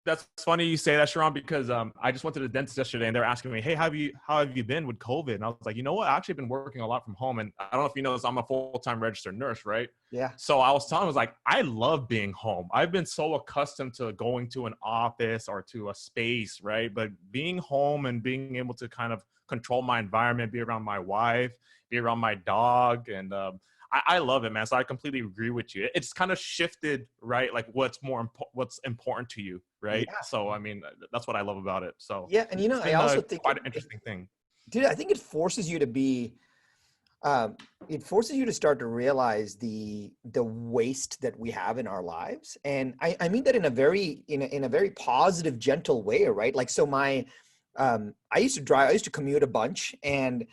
That's funny you say that, Sharran, because I just went to the dentist yesterday and they're asking me, hey, how have you been with COVID? And I was like, you know what? I've actually been working a lot from home. And I don't know if you know this, I'm a full-time registered nurse, right? Yeah. So I was telling him, I was like, I love being home. I've been so accustomed to going to an office or to a space, right? But being home and being able to kind of control my environment, be around my wife, be around my dog, and I love it, man. So I completely agree with you. It's kind of shifted, right? Like what's important to you, right? Yeah. So I mean, that's what I love about it. So Yeah. And, it's I been also think quite an interesting thing. dude, I think it forces you to be, it forces you to start to realize the waste that we have in our lives. And I mean that in a very, in a very positive, gentle way, right? Like, so I used to commute a bunch, and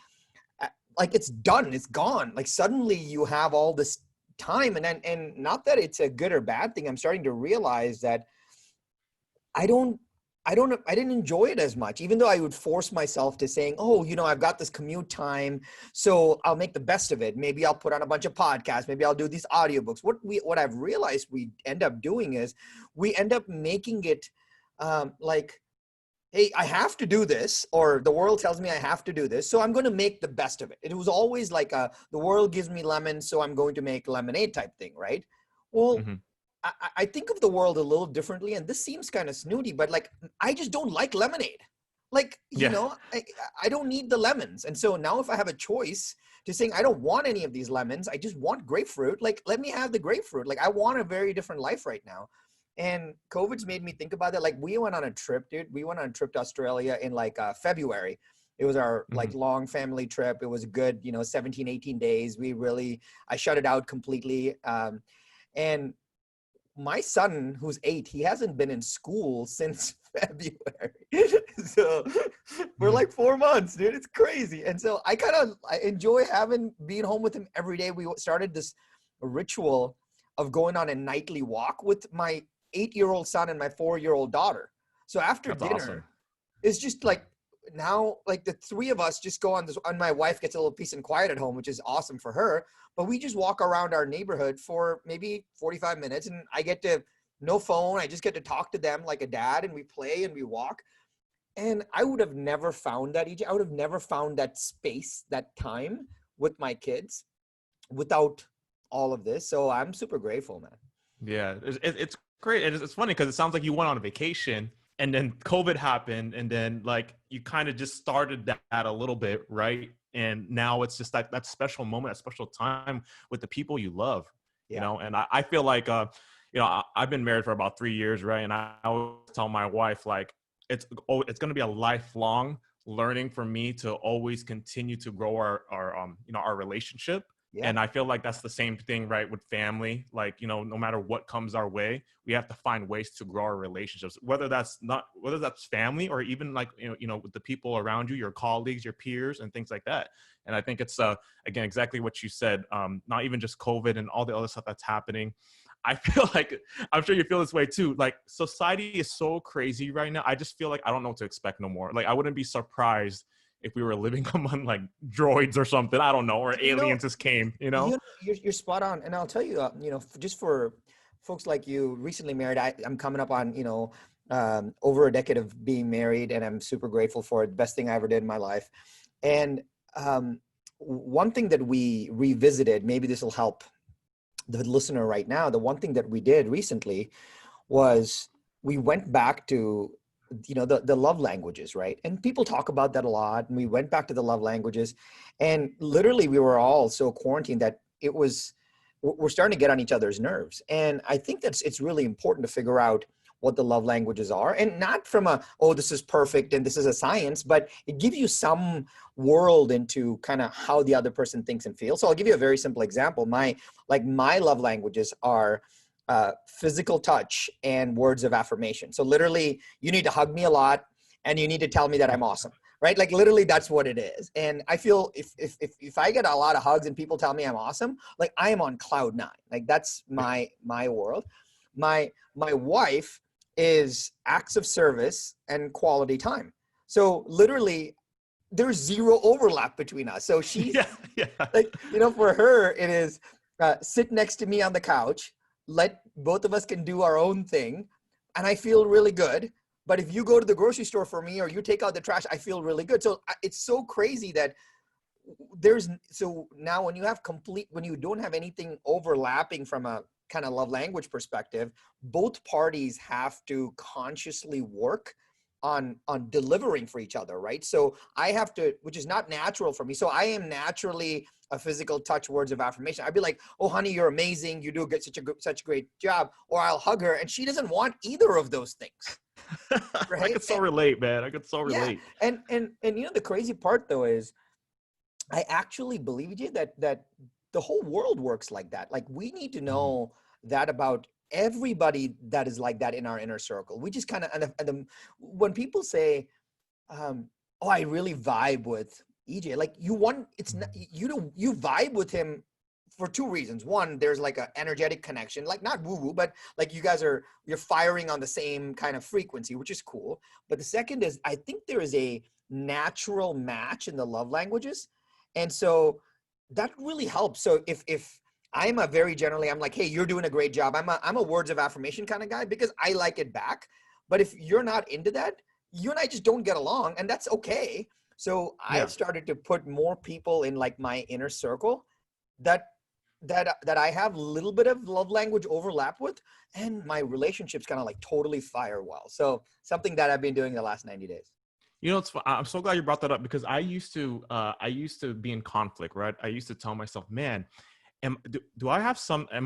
like, it's done, it's gone. Like, suddenly you have all this time, and not that it's a good or bad thing. I'm starting to realize that I don't, I didn't enjoy it as much, even though I would force myself to saying, oh, I've got this commute time, so I'll make the best of it. Maybe I'll put on a bunch of podcasts. Maybe I'll do these audiobooks. What I've realized we end up doing is we end up making it like, hey, I have to do this, or the world tells me I have to do this, so I'm going to make the best of it. It was always like the world gives me lemons, so I'm going to make lemonade type thing, right? Well, Mm-hmm. I think of the world a little differently, and this seems kind of snooty, but like, I just don't like lemonade. Like, Yeah. I don't need the lemons. And so now if I have a choice to saying, I don't want any of these lemons, I just want grapefruit, like, let me have the grapefruit. Like, I want a very different life right now. And COVID's made me think about that. Like, we went on a trip, dude. We went on a trip to Australia in like February. It was our Mm-hmm. like long family trip. It was a good, 17, 18 days. I shut it out completely. And my son, who's 8, he hasn't been in school since February. So for Mm-hmm. like 4 months, dude, it's crazy. And so I enjoy being home with him every day. We started this ritual of going on a nightly walk with my 8-year-old son and my 4-year-old daughter. So after That's awesome. dinner, it's just like, now, like, the three of us just go on this, and my wife gets a little peace and quiet at home, which is awesome for her. But we just walk around our neighborhood for maybe 45 minutes, and I get to, no phone. I just get to talk to them like a dad, and we play and we walk. And I would have never found that, EJ. I would have never found that space, that time with my kids without all of this. So I'm super grateful, man. Yeah, it's great. And it's funny because it sounds like you went on a vacation and then COVID happened, and then like you kind of just started that a little bit, right? And now it's just that special moment, that special time with the people you love, Yeah. And I feel like, I've been married for about 3 years, right? And I always tell my wife, like, it's going to be a lifelong learning for me to always continue to grow our relationship. Yeah. And I feel like that's the same thing, right, with family. Like, no matter what comes our way, we have to find ways to grow our relationships, whether that's family or even like, with the people around you, your colleagues, your peers, and things like that. And I think it's, again, exactly what you said, not even just COVID and all the other stuff that's happening. I feel like, I'm sure you feel this way too. Like, society is so crazy right now. I just feel like I don't know what to expect no more. Like, I wouldn't be surprised if we were living among like droids or something, I don't know, or aliens just came, You're spot on. And I'll tell you, just for folks like you, recently married, I'm coming up on, over a decade of being married, and I'm super grateful for it. Best thing I ever did in my life. And one thing that we revisited, maybe this will help the listener right now. The one thing that we did recently was we went back to, the love languages, right? And people talk about that a lot. And we went back to the love languages, and literally we were all so quarantined that we're starting to get on each other's nerves. And I think it's really important to figure out what the love languages are, and not from this is perfect and this is a science, but it gives you some world into kind of how the other person thinks and feels. So I'll give you a very simple example. My love languages are physical touch and words of affirmation. So literally, you need to hug me a lot, and you need to tell me that I'm awesome, right? Like, literally, that's what it is. And I feel if I get a lot of hugs and people tell me I'm awesome, like, I am on cloud 9. Like, that's my world. My wife is acts of service and quality time. So literally, there's zero overlap between us. So she's like, for her, it is sit next to me on the couch. Let both of us can do our own thing. and I feel really good. But if you go to the grocery store for me or you take out the trash, I feel really good. So it's so crazy that so now when you don't have anything overlapping from a kind of love language perspective, both parties have to consciously work on delivering for each other, right? So I have to, which is not natural for me. So I am naturally a physical touch, words of affirmation. I'd be like, oh honey, you're amazing, you do such a great job. Or I'll hug her, and she doesn't want either of those things, I right? could so relate, man. I could so Yeah. relate. And the crazy part though is I actually believe you that the whole world works like that. Like we need to Mhm. know that about everybody that is like that in our inner circle. We just kind of, when people say, "Oh, I really vibe with EJ," like it's not, Mhm. you vibe with him for two reasons. One, there's like an energetic connection, like not woo woo, but like you're firing on the same kind of frequency, which is cool. But the second is, I think there is a natural match in the love languages, and so that really helps. So if I'm I'm like, hey, you're doing a great job. I'm a words of affirmation kind of guy because I like it back. But if you're not into that, you and I just don't get along, and that's okay. So Yeah. I've started to put more people in like my inner circle that that I have a little bit of love language overlap with, and my relationships kind of like totally fire well. So something that I've been doing the last 90 days. I'm so glad you brought that up because I used to be in conflict, right? I used to tell myself, man, am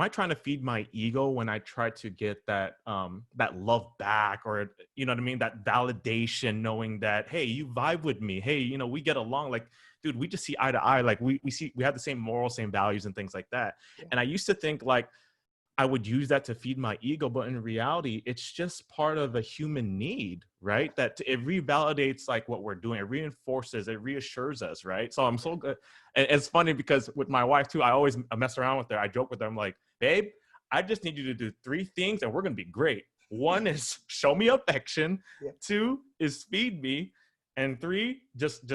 I trying to feed my ego when I try to get that love back, or you know what I mean, that validation, knowing that, hey, you vibe with me, hey, we get along, like, dude, we just see eye to eye, like we have the same morals, same values and things like that. Yeah. And I used to think like I would use that to feed my ego, but in reality, it's just part of a human need, right? That it revalidates like what we're doing, it reinforces, it reassures us, right? So I'm so good. And it's funny because with my wife too, I always mess around with her. I joke with her. I'm like, babe, I just need you to do three things and we're gonna be great. One is show me affection. Yeah. Two is feed me. And three, just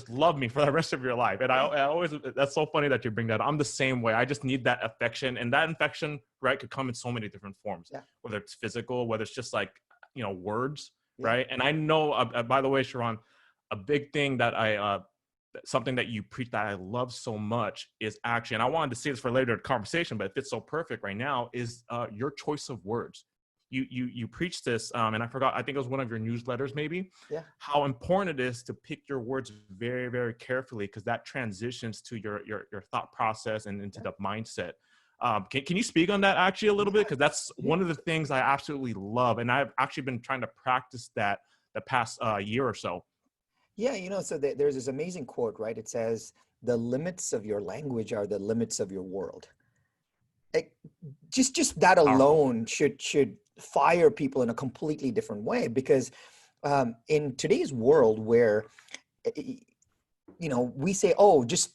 love me for the rest of your life. And Yeah. I always, that's so funny that you bring that up. I'm the same way. I just need that affection, and that affection, right, could come in so many different forms, Yeah. whether it's physical, whether it's just like, words, Yeah. right? And I know, by the way, Sharran, a big thing that something that you preach that I love so much is actually, and I wanted to say this for later in the conversation, but it fits so perfect right now, is your choice of words. You preach this, and I forgot, I think it was one of your newsletters maybe, Yeah. how important it is to pick your words very, very carefully, because that transitions to your thought process and into Yeah. the mindset. Can you speak on that actually a little bit? Because that's Yeah. one of the things I absolutely love, and I've actually been trying to practice that the past year or so. Yeah, so there's this amazing quote, right? It says, "The limits of your language are the limits of your world." Like, just that Powerful. alone should fire people in a completely different way, because in today's world where we say, oh, just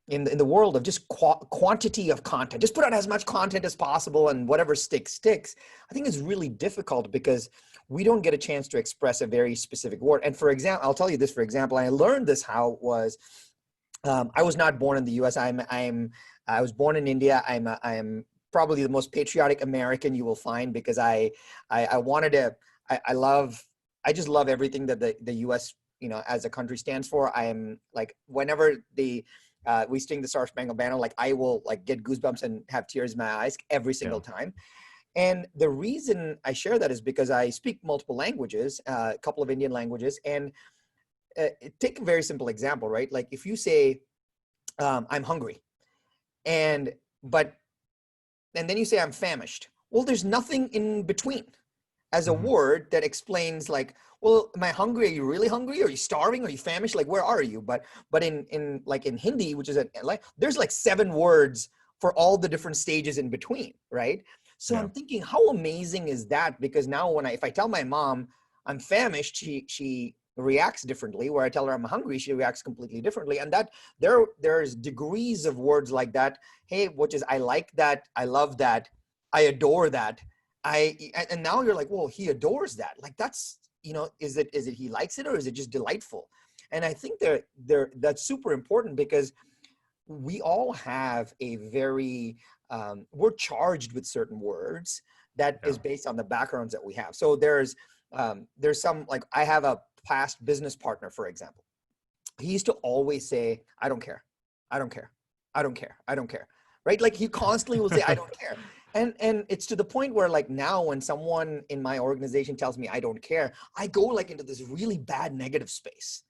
in the world of just quantity of content, just put out as much content as possible and whatever sticks. I think it's really difficult because we don't get a chance to express a very specific word. And for example, I'll tell you this, for example, I learned this how it was. I was not born in the U.S. I was born in India. I'm probably the most patriotic American you will find, because I wanted to. I just love everything that the U.S. as a country stands for. I am like, whenever we sing the Star Spangled Banner, like I will like get goosebumps and have tears in my eyes every single Yeah. time. And the reason I share that is because I speak multiple languages, a couple of Indian languages, and take a very simple example, right? Like if you say, I'm hungry, and but and then you say I'm famished. Well, there's nothing in between as a Mhm. word that explains, like, well, am I hungry? Are you really hungry? Are you starving? Are you famished? Like, where are you? But in like in Hindi, which is like, there's like 7 words for all the different stages in between, right? So Yeah. I'm thinking, how amazing is that? Because now if I tell my mom I'm famished, she reacts differently. Where I tell her I'm hungry, she reacts completely differently. And that there's degrees of words like that. Hey, which is, I like that, I love that, I adore that. And now you're like, well, he adores that. Like, that's, is it he likes it, or is it just delightful? And I think that's super important, because we all have a very we're charged with certain words that Yeah. is based on the backgrounds that we have. So there's some, like, I have a past business partner, for example. He used to always say, I don't care. I don't care. I don't care. I don't care. Right? Like he constantly will say, I don't care. And it's to the point where, like, now when someone in my organization tells me I don't care, I go like into this really bad negative space.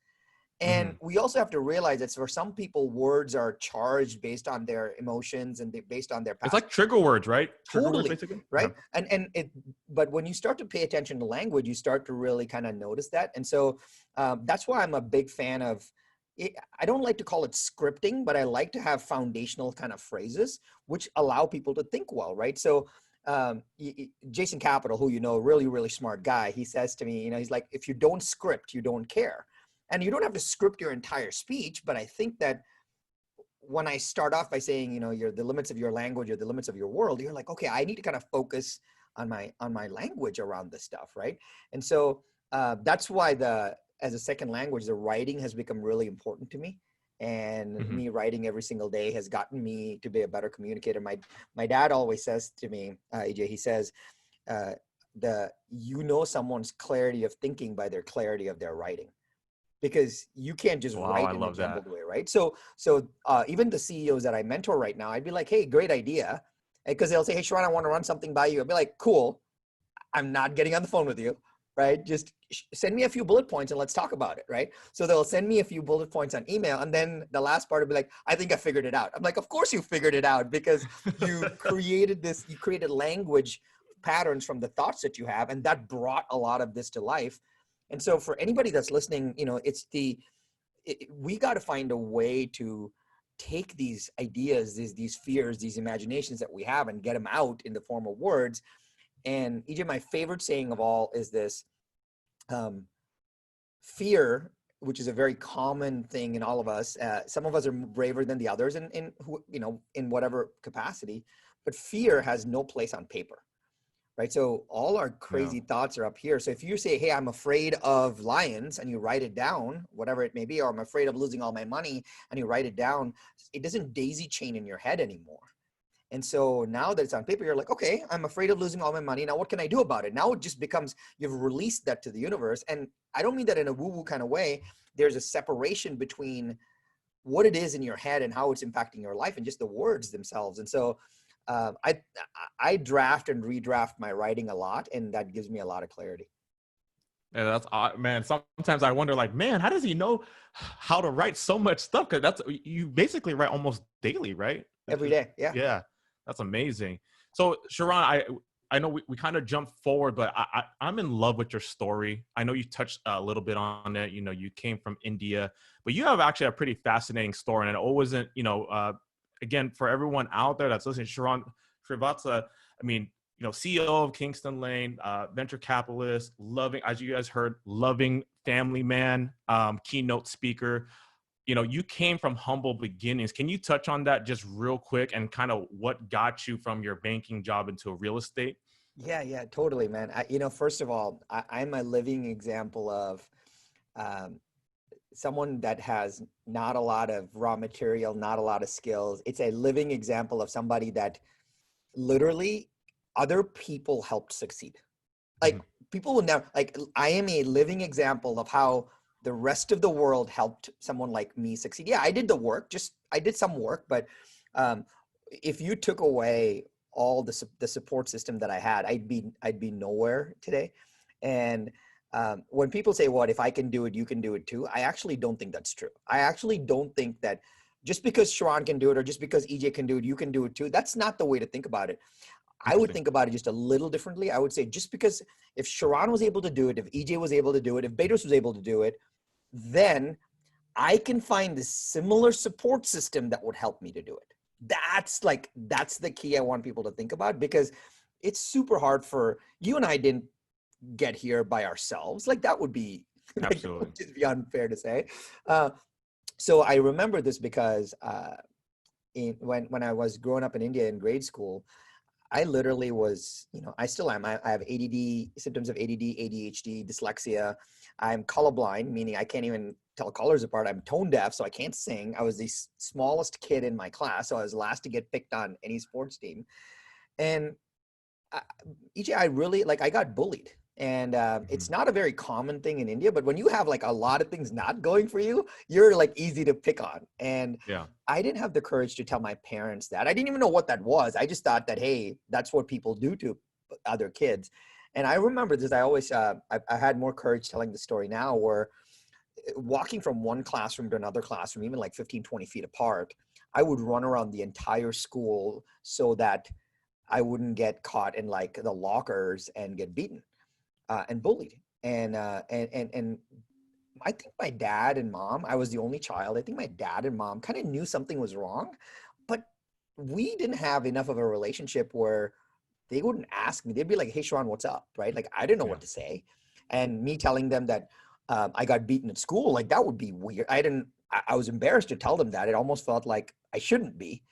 And we also have to realize that for some people, words are charged based on their emotions and based on their past. It's like trigger words, right? Trigger words, Totally. basically. Right. Yeah. But when you start to pay attention to language, you start to really kind of notice that. And so that's why I'm a big fan of it. I don't like to call it scripting, but I like to have foundational kind of phrases which allow people to think well. Right. So Jason Capital, who, really, really smart guy, he says to me, he's like, if you don't script, you don't care. And you don't have to script your entire speech, but I think that when I start off by saying, you're the limits of your language or the limits of your world, you're like, okay, I need to kind of focus on my language around this stuff, right? And so that's why as a second language, the writing has become really important to me. And me writing every single day has gotten me to be a better communicator. My dad always says to me, EJ, he says, someone's clarity of thinking by their clarity of their writing. Because you can't just write in a jumbled way, right? So even the CEOs that I mentor right now, I'd be like, hey, great idea. Because they'll say, hey, Sharran, I want to run something by you. I'd be like, cool. I'm not getting on the phone with you, right? Just send me a few bullet points and let's talk about it, right? So they'll send me a few bullet points on email. And then the last part will be like, I think I figured it out. I'm like, of course you figured it out, because you created language patterns from the thoughts that you have. And that brought a lot of this to life. And so for anybody that's listening, we got to find a way to take these ideas, these fears, these imaginations that we have, and get them out in the form of words. And EJ, my favorite saying of all is this: fear, which is a very common thing in all of us. Some of us are braver than the others, in whatever capacity. But fear has no place on paper. Right. So all our crazy thoughts are up here. So if you say, hey, I'm afraid of lions, and you write it down, whatever it may be, or I'm afraid of losing all my money, and you write it down, it doesn't daisy chain in your head anymore. And so now that it's on paper, you're like, okay, I'm afraid of losing all my money. Now, what can I do about it? Now it just becomes, you've released that to the universe. And I don't mean that in a woo-woo kind of way. There's a separation between what it is in your head and how it's impacting your life, and just the words themselves. And so I draft and redraft my writing a lot, and that gives me a lot of clarity. Yeah, that's man. Sometimes I wonder, like, man, how does he know how to write so much stuff? Because you basically write almost daily, right? Every day, yeah. Yeah, that's amazing. So, Sharran, I know we kind of jumped forward, but I'm in love with your story. I know you touched a little bit on it. You came from India, but you have actually a pretty fascinating story, and it wasn't, again, for everyone out there that's listening, Sharran Srivatsaa, CEO of Kingston Lane, venture capitalist, loving, as you guys heard, loving family man, keynote speaker. You came from humble beginnings. Can you touch on that just real quick, and kind of what got you from your banking job into real estate? Yeah, totally, man. First of all, I'm a living example of someone that has not a lot of raw material, not a lot of skills. It's a living example of somebody that literally other people helped succeed. Like people will never, like, I am a living example of how the rest of the world helped someone like me succeed. Yeah, I did the work, I did some work, but if you took away all the support system that I had, I'd be nowhere today. And when people say, what, if I can do it, you can do it too, I actually don't think that's true. I actually don't think that just because Sharran can do it, or just because EJ can do it, you can do it too. That's not the way to think about it. I would think about it just a little differently. I would say, just because if Sharran was able to do it, if EJ was able to do it, if Bedros was able to do it, then I can find the similar support system that would help me to do it. That's the key I want people to think about, because it's super hard for you and I didn't get here by ourselves. Like that would be, Absolutely. Like, just be unfair to say. So I remember this because when I was growing up in India in grade school, I literally was, I still am. I have ADD, symptoms of ADD, ADHD, dyslexia. I'm colorblind, meaning I can't even tell colors apart. I'm tone deaf, so I can't sing. I was the smallest kid in my class, so I was last to get picked on any sports team. And I, EJ, I really like, I got bullied. And Hmm. it's not a very common thing in India, but when you have like a lot of things not going for you, you're like easy to pick on. And Yeah. I didn't have the courage to tell my parents that. I didn't even know what that was. I just thought that, hey, that's what people do to other kids. And I remember this, I always, I had more courage telling the story now, where walking from one classroom to another classroom, even like 15, 20 feet apart, I would run around the entire school so that I wouldn't get caught in like the lockers and get beaten and bullied. And I think my dad and mom, I was the only child. I think my dad and mom kind of knew something was wrong, but we didn't have enough of a relationship where they wouldn't ask me. They'd be like, "Hey, Sharran, what's up?" Right? Like I didn't know Yeah. what to say, and me telling them that I got beaten at school, like that would be weird. I didn't. I was embarrassed to tell them that. It almost felt like I shouldn't be.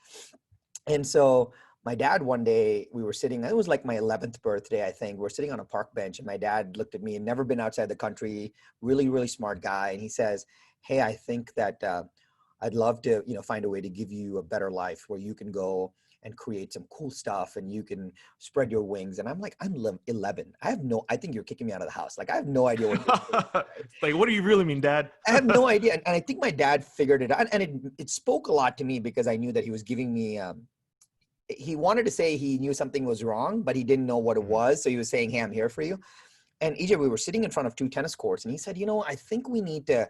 And so my dad, one day we were sitting, it was like my 11th birthday, I think. We're sitting on a park bench and my dad looked at me and never been outside the country, really, really smart guy. And he says, "Hey, I think that I'd love to, find a way to give you a better life where you can go and create some cool stuff and you can spread your wings." And I'm like, I'm 11. I think you're kicking me out of the house. Like, I have no idea what you're saying, right? It's like, what do you really mean, Dad? I have no idea. And I think my dad figured it out. And it spoke a lot to me because I knew that he was giving me, he wanted to say he knew something was wrong, but he didn't know what it Mhm. was. So he was saying, "Hey, I'm here for you." And EJ, we were sitting in front of two tennis courts, and he said, "I think we need to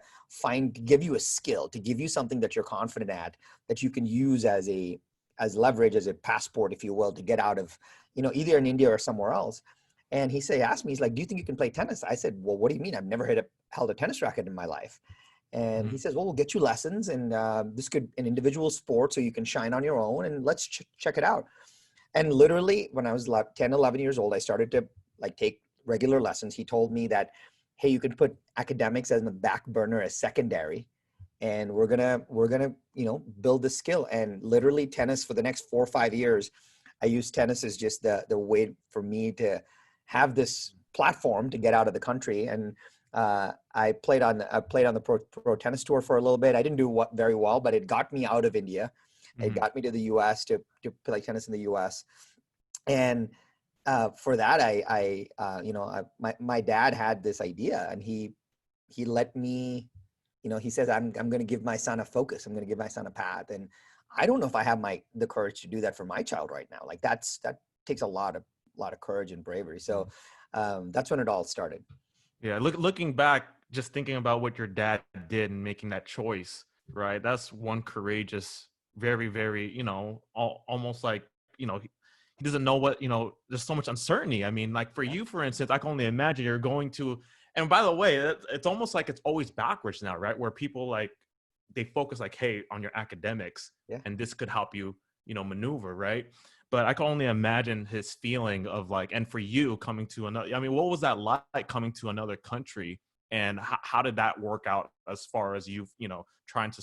give you a skill, to give you something that you're confident at, that you can use as leverage, as a passport, if you will, to get out of, either in India or somewhere else." And he asked me, he's like, "Do you think you can play tennis?" I said, "Well, what do you mean? I've never held a tennis racket in my life." And he Mhm. says, "Well, we'll get you lessons, and this could an individual sport, so you can shine on your own, and let's check it out." And literally, when I was 10, 11 years old, I started to like take regular lessons. He told me that, "Hey, you can put academics as the back burner, as secondary, and we're gonna build the skill." And literally, tennis for the next 4 or 5 years, I used tennis as just the way for me to have this platform to get out of the country. And I played on the pro tennis tour for a little bit. I didn't do very well, but it got me out of India. It Mhm. got me to the U.S. to play tennis in the U.S. And for that, my dad had this idea, and he let me, he says, I'm going to give my son a focus. I'm going to give my son a path. And I don't know if I have the courage to do that for my child right now. Like that takes a lot of courage and bravery. So Mhm. that's when it all started. Yeah, looking back, just thinking about what your dad did and making that choice, right? That's one courageous, very, very, almost like, he doesn't know what, there's so much uncertainty. I mean, like for Yeah. you, for instance, I can only imagine you're going to, and by the way, it's almost like it's always backwards now, right? Where people like, they focus like, hey, on your academics, Yeah. and this could help you, maneuver, right? But I can only imagine his feeling of like, and for you coming to another, I mean, what was that like coming to another country, and how did that work out as far as you, trying to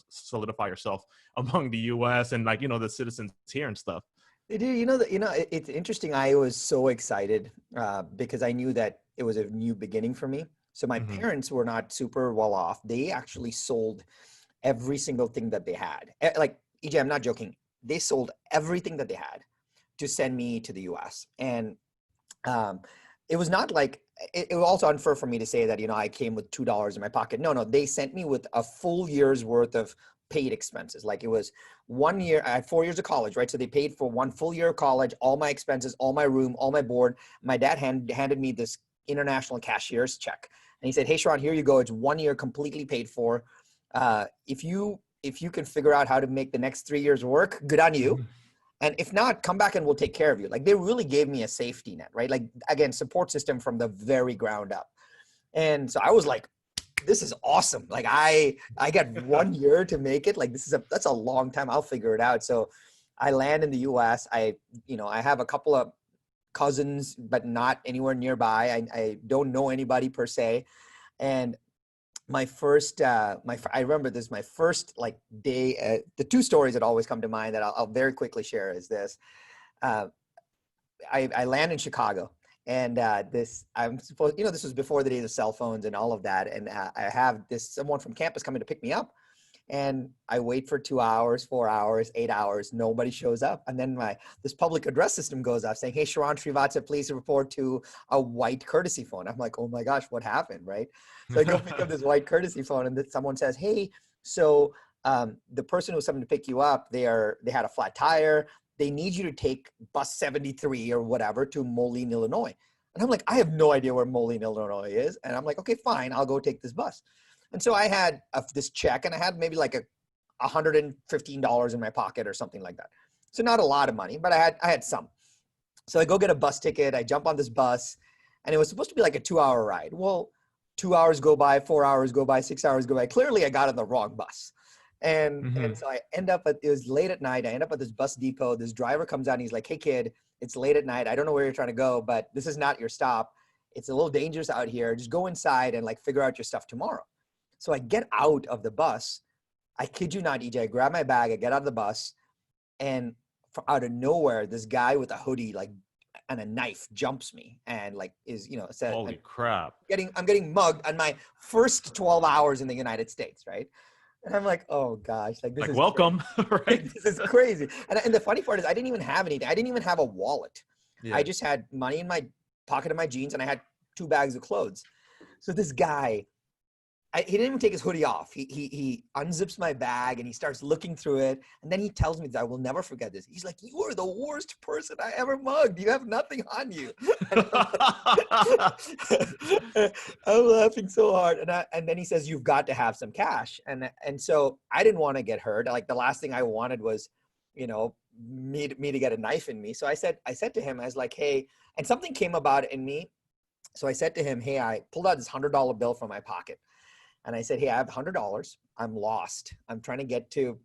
solidify yourself among the US and like, the citizens here and stuff? It, it's interesting. I was so excited because I knew that it was a new beginning for me. So my Hmm. parents were not super well off. They actually sold every single thing that they had. Like, EJ, I'm not joking. They sold everything that they had to send me to the US. And um, it was not like, it was also unfair for me to say that, I came with $2 in my pocket. No, no, they sent me with a full year's worth of paid expenses. Like it was 1 year, I had 4 years of college, right? So they paid for one full year of college, all my expenses, all my room, all my board. My dad handed me this international cashier's check. And he said, "Hey, Sharran, here you go. It's 1 year completely paid for. If you can figure out how to make the next 3 years work, good on you. Hmm. And if not, come back and we'll take care of you." Like they really gave me a safety net, right? Like again, support system from the very ground up. And so I was like, this is awesome. Like I got 1 year to make it. Like that's a long time. I'll figure it out. So I land in the US. I have a couple of cousins, but not anywhere nearby. I don't know anybody per se. And my first I remember this, my first like day, the two stories that always come to mind that I'll very quickly share is this. uh, I land in Chicago, and I'm supposed, this was before the days of cell phones and all of that, and I have this someone from campus coming to pick me up, And I wait for 2 hours, 4 hours, 8 hours. Nobody shows up. And then this public address system goes off saying, hey, Sharran Srivatsaa, please report to a white courtesy phone. I'm like, oh my gosh, what happened, right? So I go pick up this white courtesy phone, and then someone says, hey, so the person who was coming to pick you up, they had a flat tire. They need you to take bus 73 or whatever to Moline, Illinois. And I'm like, I have no idea where Moline, Illinois is. And I'm like, okay, fine, I'll go take this bus. And so I had this check, and I had maybe like $115 in my pocket or something like that. So not a lot of money, but I had some. So I go get a bus ticket. I jump on this bus, and it was supposed to be like a 2-hour ride. Well, 2 hours go by, 4 hours go by, 6 hours go by. Clearly I got on the wrong bus. And so I end up it was late at night. I end up at this bus depot. This driver comes out and he's like, hey kid, it's late at night. I don't know where you're trying to go, but this is not your stop. It's a little dangerous out here. Just go inside and like figure out your stuff tomorrow. So I get out of the bus. I kid you not, EJ, I grab my bag. I get out of the bus, and out of nowhere, this guy with a hoodie, like, and a knife jumps me and like said, holy crap. I'm getting mugged on my first 12 hours in the United States. Right. And I'm like, oh gosh, like this like, is welcome. Right. This is crazy. And the funny part is I didn't even have anything. I didn't even have a wallet. Yeah. I just had money in my pocket of my jeans, and I had 2 bags of clothes. So this guy, he didn't even take his hoodie off. He unzips my bag and he starts looking through it. And then he tells me that I will never forget this. He's like, you are the worst person I ever mugged. You have nothing on you. I'm laughing so hard. And then he says, you've got to have some cash. And so I didn't want to get hurt. Like the last thing I wanted was, me to get a knife in me. So I said to him, I was like, hey, and something came about it in me. So I said to him, hey, I pulled out this $100 bill from my pocket. And I said, hey, I have $100. I'm lost. I'm trying to get to,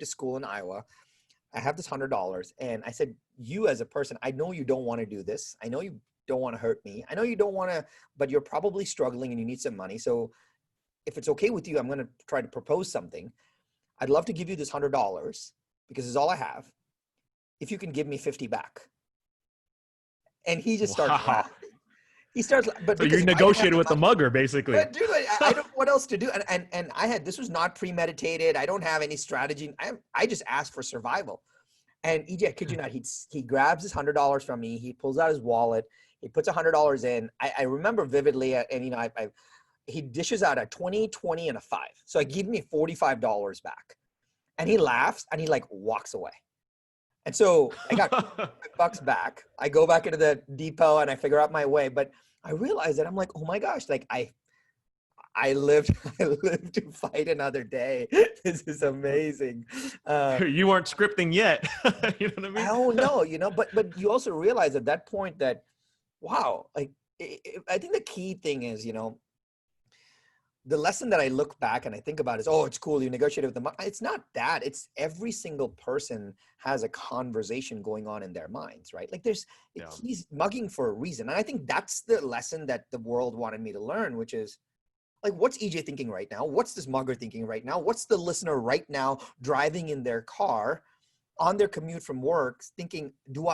school in Iowa. I have this $100. And I said, you as a person, I know you don't want to do this. I know you don't want to hurt me. I know you don't want to, but you're probably struggling and you need some money. So if it's okay with you, I'm going to try to propose something. I'd love to give you this $100 because it's all I have. If you can give me 50 back. And he just starts laughing. He starts, but so you negotiated with the mugger, basically. But dude, I don't know what else to do. And I had, this was not premeditated. I don't have any strategy. I just asked for survival. And EJ, I kid you not, he grabs his $100 from me. He pulls out his wallet. He puts $100 in. I remember vividly, and he dishes out a 20, 20, and a 5. So he gave me $45 back. And he laughs and he like walks away. And so I got $5 back. I go back into the depot and I figure out my way. But I realized that I'm like, oh my gosh, like I lived to fight another day. This is amazing. You weren't scripting yet. You know what I mean? Oh no, but you also realize at that point that, wow, like I think the key thing is, the lesson that I look back and I think about is, oh, it's cool, you negotiated with them. It's not that. It's every single person has a conversation going on in their minds, right? Like he's mugging for a reason. And I think that's the lesson that the world wanted me to learn, which is like, what's EJ thinking right now? What's this mugger thinking right now? What's the listener right now driving in their car on their commute from work thinking,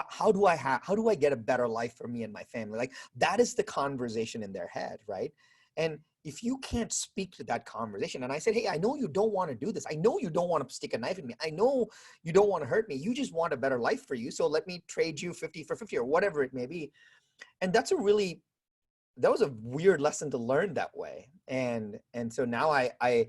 how do I get a better life for me and my family? Like that is the conversation in their head, right? And if you can't speak to that conversation, and I said, hey, I know you don't want to do this. I know you don't want to stick a knife in me. I know you don't want to hurt me. You just want a better life for you. So let me trade you 50 for 50 or whatever it may be. And that was a weird lesson to learn that way. And so now I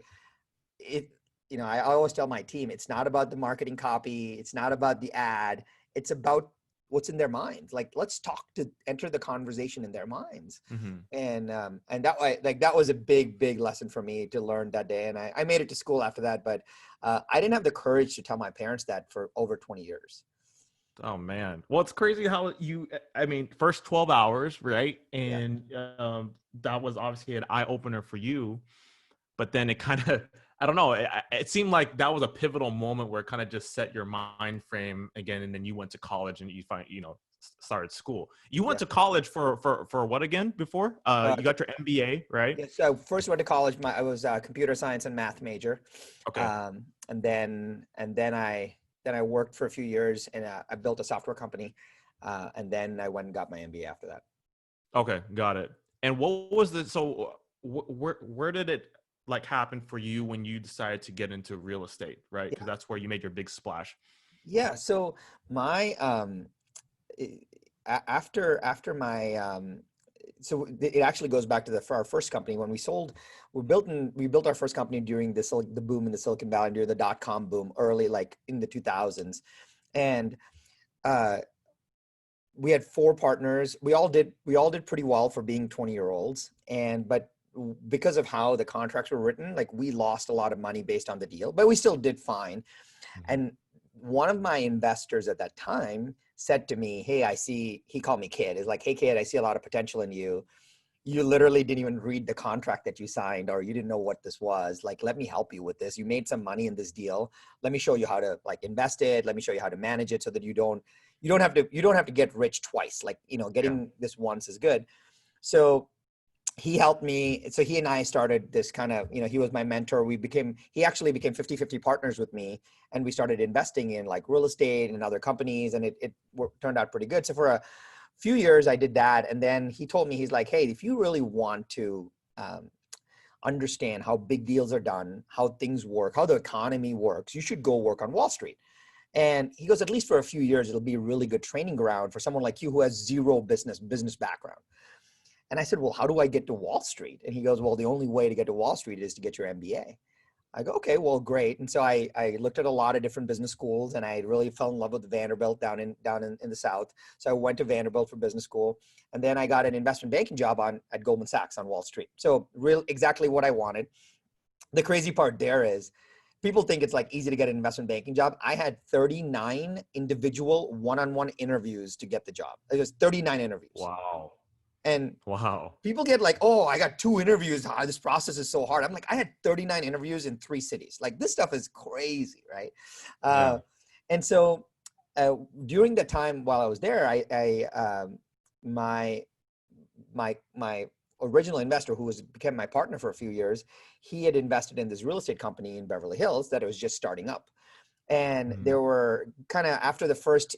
always tell my team, it's not about the marketing copy. It's not about the ad. It's about what's in their minds. Like, let's talk to enter the conversation in their minds. Mm-hmm. And that way, like, that was a big, big lesson for me to learn that day. And I made it to school after that, but I didn't have the courage to tell my parents that for over 20 years. Oh man. Well, it's crazy how first 12 hours, right? And that was obviously an eye opener for you, but then it kind of, I don't know. It seemed like that was a pivotal moment where it kind of just set your mind frame again. And then you went to college and you started school. You went to college for what again before? You got your MBA, right? Yeah, so first went to college. I was a computer science and math major. Okay. And then I worked for a few years and I built a software company. And then I went and got my MBA after that. Okay. Got it. And what was where did it, like happened for you when you decided to get into real estate, right? Because that's where you made your big splash. Yeah. So my i- after my so it actually goes back to for our first company when we built our first company during the boom in the Silicon Valley, during the dot-com boom, early, like in the 2000s. And uh we had four partners. We all did pretty well for being 20-year-olds. And but because of how the contracts were written, like we lost a lot of money based on the deal, but we still did fine. Mhm. And one of my investors at that time said to me, "Hey, I see," he called me kid. He's like, "Hey kid, I see a lot of potential in you. You literally didn't even read the contract that you signed, or you didn't know what this was. Like, let me help you with this. You made some money in this deal. Let me show you how to like invest it. Let me show you how to manage it so that you don't have to get rich twice. Like, Yeah. getting this once is good." So he helped me. So he and I started this kind of, he was my mentor. He actually became 50-50 partners with me. And we started investing in like real estate and other companies. And it turned out pretty good. So for a few years I did that. And then he told me, he's like, "Hey, if you really want to um, understand how big deals are done, how things work, how the economy works, you should go work on Wall Street." And he goes, "At least for a few years, it'll be a really good training ground for someone like you who has zero business background." And I said, "Well, how do I get to Wall Street?" And he goes, "Well, the only way to get to Wall Street is to get your MBA." I go, "Okay, well, great." And so I looked at a lot of different business schools, and I really fell in love with Vanderbilt down in the South. So I went to Vanderbilt for business school. And then I got an investment banking job at Goldman Sachs on Wall Street. So exactly what I wanted. The crazy part there is people think it's like easy to get an investment banking job. I had 39 individual one-on-one interviews to get the job. It was 39 interviews. Wow. And Wow. people get like, "Oh, I got 2 interviews. This process is so hard." I'm like, I had 39 interviews in 3 cities. Like, this stuff is crazy, right? Yeah. Uh, and so during the time while I was there, my my original investor, who became my partner for a few years, he had invested in this real estate company in Beverly Hills that it was just starting up. And Mhm. there were kind of, after the first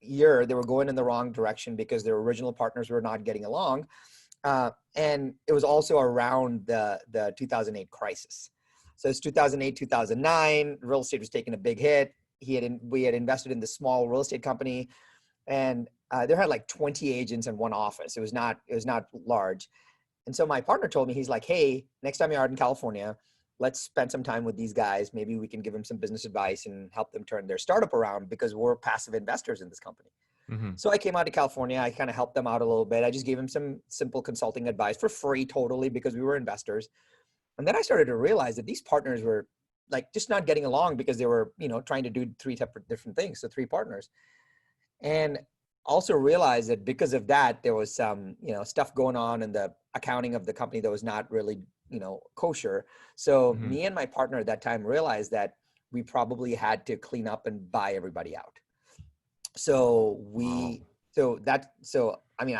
year, they were going in the wrong direction because their original partners were not getting along. And it was also around the 2008 crisis. So it's 2008, 2009. Real estate was taking a big hit. We had invested in this small real estate company, and there had like 20 agents in one office. It was not large. And so my partner told me, he's like, "Hey, next time you're out in California, let's spend some time with these guys. Maybe we can give them some business advice and help them turn their startup around, because we're passive investors in this company." Mhm. So I came out to California. I kind of helped them out a little bit. I just gave them some simple consulting advice for free, totally, because we were investors. And then I started to realize that these partners were like just not getting along because they were, trying to do three different things. So three partners. And also realized that because of that, there was some, stuff going on in the accounting of the company that was not really, kosher. So Mhm. me and my partner at that time realized that we probably had to clean up and buy everybody out. So Wow. I mean,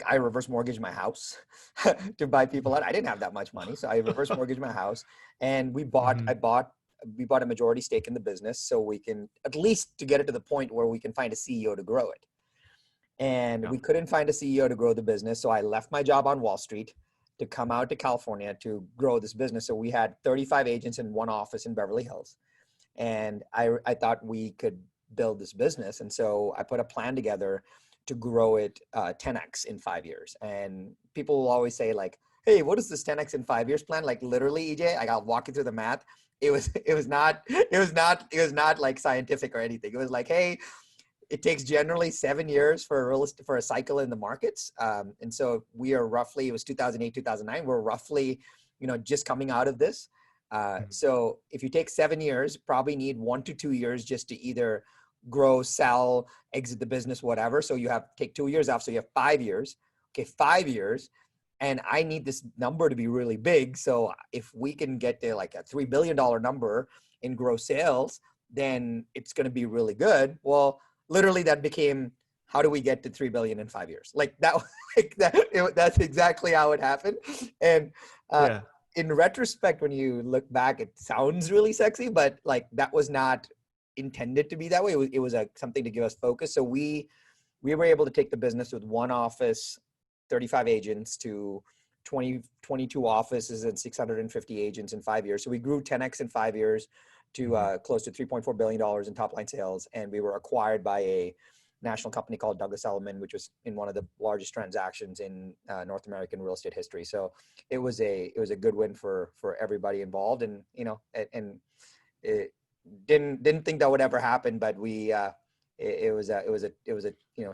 I reverse mortgaged my house to buy people out. I didn't have that much money. So I reverse mortgaged my house, and Mhm. we bought a majority stake in the business so we can, at least to get it to the point where we can find a CEO to grow it. And Yeah. we couldn't find a CEO to grow the business. So I left my job on Wall Street to come out to California to grow this business. So we had 35 agents in one office in Beverly Hills. And I thought we could build this business. And so I put a plan together to grow it 10x in 5 years. And people will always say like, "Hey, what is this 10x in 5 years plan?" Like, literally, EJ, I got walking through the math. It was not like scientific or anything. It was like, "Hey, it takes generally 7 years for a cycle in the markets." And so it was 2008, 2009. We're roughly, just coming out of this. Mhm. So if you take 7 years, probably need 1 to 2 years just to either grow, sell, exit the business, whatever. So you take 2 years off. So you have 5 years. Okay, 5 years. And I need this number to be really big. So if we can get to like a $3 billion number in gross sales, then it's going to be really good. Well, literally that became, how do we get to 3 billion in 5 years? Like that, that's exactly how it happened. And uh, Yeah. in retrospect, when you look back, it sounds really sexy, but like that was not intended to be that way. It was something to give us focus. So we were able to take the business with one office, 35 agents, to 22 offices and 650 agents in 5 years. So we grew 10x in 5 years to close to $3.4 billion in top line sales. And we were acquired by a national company called Douglas Elliman, which was in one of the largest transactions in North American real estate history. So it was a good win for everybody involved. And, and it didn't think that would ever happen, but it was a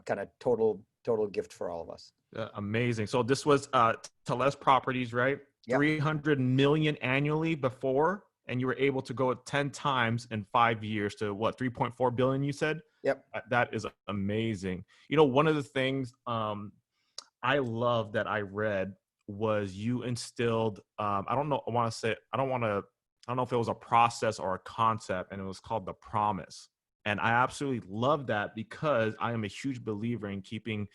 kind of total gift for all of us. Amazing. So this was Teles Properties, right? Yep. 300 million annually before, and you were able to go 10 times in 5 years to what, 3.4 billion, you said? Yep. That is amazing. One of the things I love that I read was you instilled, I don't know if it was a process or a concept, and it was called the promise. And I absolutely love that because I am a huge believer in keeping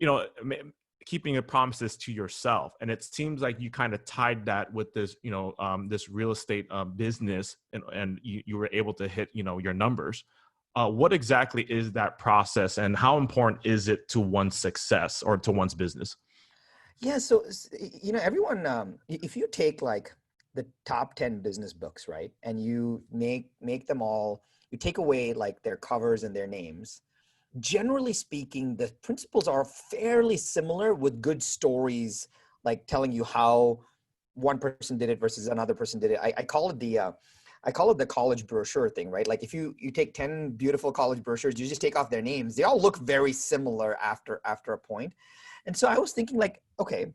the promises to yourself. And it seems like you kind of tied that with this, this real estate business, and you were able to hit, your numbers. What exactly is that process, and how important is it to one's success or to one's business? Yeah. So, everyone, if you take like the top 10 business books, right, and you make them all, you take away like their covers and their names, generally speaking, the principles are fairly similar, with good stories, like telling you how one person did it versus another person did it. I call it the college brochure thing, right? Like if you take 10 beautiful college brochures, you just take off their names, they all look very similar after a point. And so I was thinking like, okay,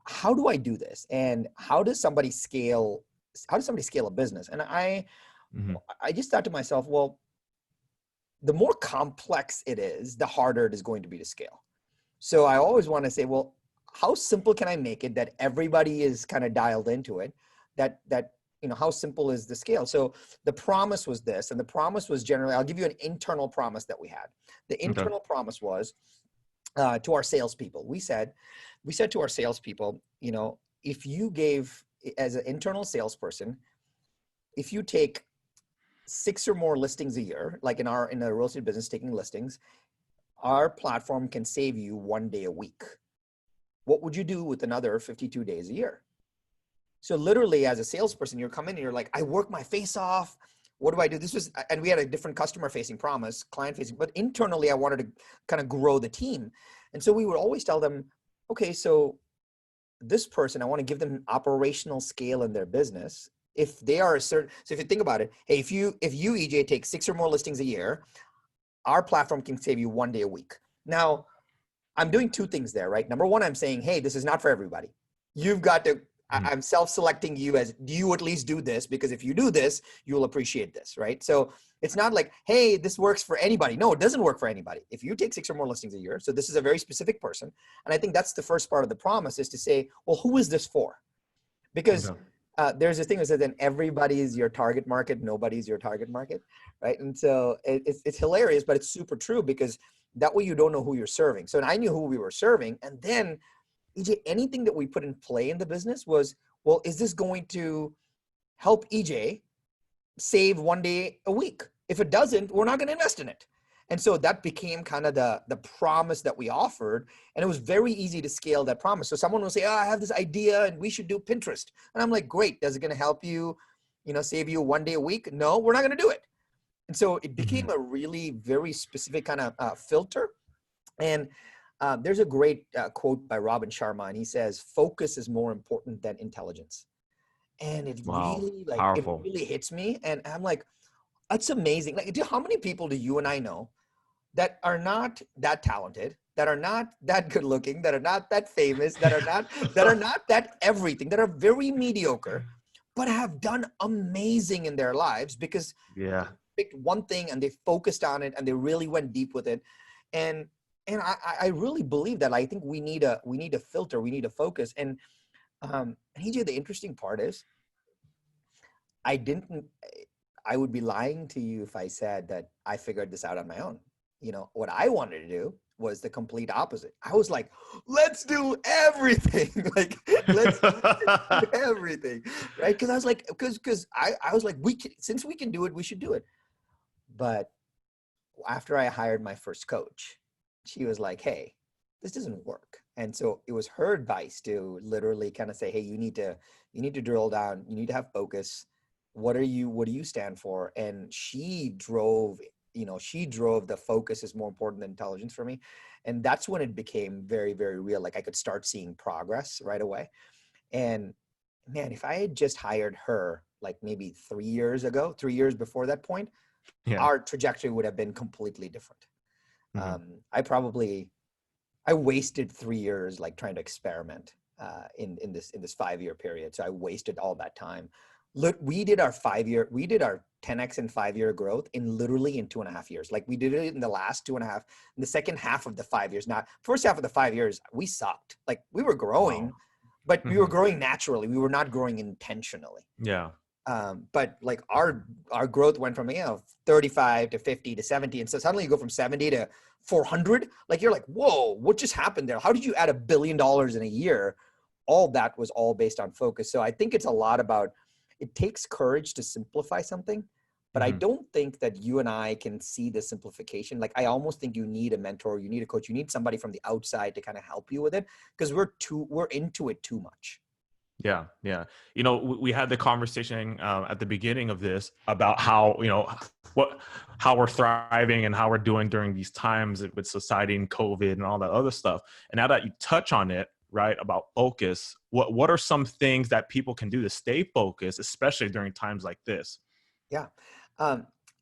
how do I do this? And how does somebody scale a business? And I just thought to myself, well, the more complex it is, the harder it is going to be to scale. So I always want to say, well, how simple can I make it that everybody is kind of dialed into it? That how simple is the scale? So the promise was this, and the promise was generally, I'll give you an internal promise that we had. The internal promise was to our salespeople. We said to our salespeople, if you gave, as an internal salesperson, if you take 6 or more listings a year, like in the real estate business, taking listings, our platform can save you 1 day a week. What would you do with another 52 days a year? So literally, as a salesperson, you're coming and you're like, I work my face off. What do I do? And we had a different customer facing promise, client facing, but internally I wanted to kind of grow the team. And so we would always tell them, okay, so this person, I want to give them operational scale in their business. If they are so if you think about it, hey, if you EJ take 6 or more listings a year, our platform can save you 1 day a week. Now, I'm doing 2 things there, right? Number one, I'm saying, hey, this is not for everybody. You've got to, I'm self-selecting you as, do you at least do this? Because if you do this, you'll appreciate this, right? So it's not like, hey, this works for anybody. No, it doesn't work for anybody. If you take 6 or more listings a year, so this is a very specific person. And I think that's the first part of the promise, is to say, well, who is this for? Because there's a thing that says, then everybody is your target market, nobody's your target market, right? And so it's hilarious, but it's super true, because that way you don't know who you're serving. So I knew who we were serving. And then EJ, anything that we put in play in the business was, well, is this going to help EJ save 1 day a week? If it doesn't, we're not going to invest in it. And so that became kind of the promise that we offered. And it was very easy to scale that promise. So someone will say, oh, I have this idea and we should do Pinterest. And I'm like, great. Is it going to help you, save you 1 day a week? No, we're not going to do it. And so it became a really very specific kind of filter. And there's a great quote by Robin Sharma, and he says, focus is more important than intelligence. And it really hits me. And I'm like, that's amazing. Like, how many people do you and I know that are not that talented, that are not that good looking, that are not that famous, that are not that everything, that are very mediocre, but have done amazing in their lives because they picked one thing and they focused on it and they really went deep with it. And I really believe that. I think we need a filter, we need a focus. And EJ, the interesting part is, I would be lying to you if I said that I figured this out on my own. What I wanted to do was the complete opposite. I was like, let's do everything. Like, let's do everything. Right. Cause I was like, I was like, since we can do it, we should do it. But after I hired my first coach, she was like, hey, this doesn't work. And so it was her advice to literally kind of say, hey, you need to drill down, you need to have focus. What do you stand for? And she drove the focus is more important than intelligence for me. And that's when it became very, very real. Like I could start seeing progress right away. And man, if I had just hired her like maybe 3 years before that point, Yeah. our trajectory would have been completely different. Mm-hmm. I wasted 3 years like trying to experiment in this 5 year period. So I wasted all that time. Look, we did our 10x and 5 year growth in 2.5 years. Like we did it in the last 2.5, in the second half of the 5 years. Now, first half of the 5 years, we sucked. Like we were growing, Wow. but we were growing naturally. We were not growing intentionally. Yeah. But like our growth went from 35 to 50 to 70, and so suddenly you go from 70 to 400. Like you're like, whoa, what just happened there? How did you add $1 billion in a year? All that was all based on focus. So I think it's a lot about, it takes courage to simplify something, but I don't think that you and I can see the simplification. Like I almost think you need a mentor, you need a coach, you need somebody from the outside to kind of help you with it, because we're into it too much. Yeah. Yeah. We had the conversation at the beginning of this about how, how we're thriving and how we're doing during these times with society and COVID and all that other stuff. And now that you touch on it, right, about focus, what are some things that people can do to stay focused, especially during times like this? Yeah.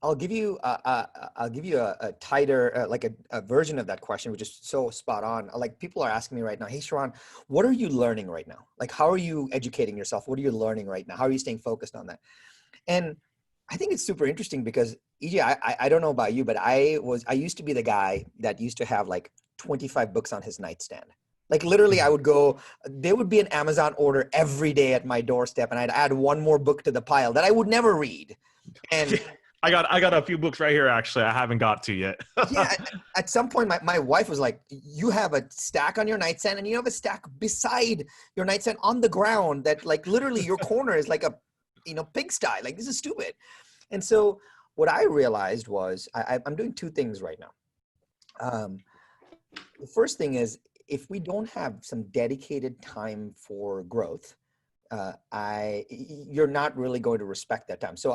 I'll give you a tighter, like a version of that question, which is so spot on. Like people are asking me right now, hey, Sharran, what are you learning right now? Like, how are you educating yourself? What are you learning right now? How are you staying focused on that? And I think it's super interesting because EJ, I don't know about you, but I used to be the guy that used to have like 25 books on his nightstand. Like literally I would go, there would be an Amazon order every day at my doorstep, and I'd add one more book to the pile that I would never read. And I got a few books right here, actually, I haven't got to yet. yeah, at some point, my wife was like, you have a stack on your nightstand and you have a stack beside your nightstand on the ground that like literally your corner is like a, pigsty. Like this is stupid. And so what I realized was I'm doing two things right now. The first thing is, if we don't have some dedicated time for growth, you're not really going to respect that time. So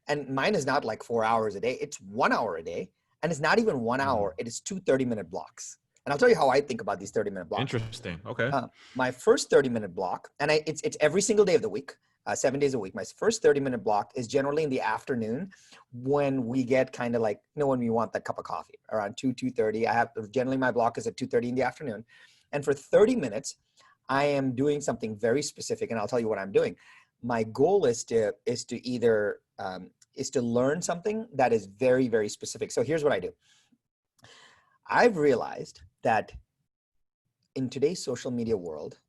and mine is not like 4 hours a day. It's 1 hour a day. And it's not even 1 hour. It is 2 30-minute blocks. And I'll tell you how I think about these 30-minute blocks. Interesting. Okay. My first 30-minute block, and it's every single day of the week, 7 days a week. My first 30-minute block is generally in the afternoon when we get kind of like, when we want that cup of coffee around 2:30. Generally my block is at 2:30 in the afternoon. And for 30 minutes, I am doing something very specific, and I'll tell you what I'm doing. My goal is to learn something that is very, very specific. So here's what I do. I've realized that in today's social media world,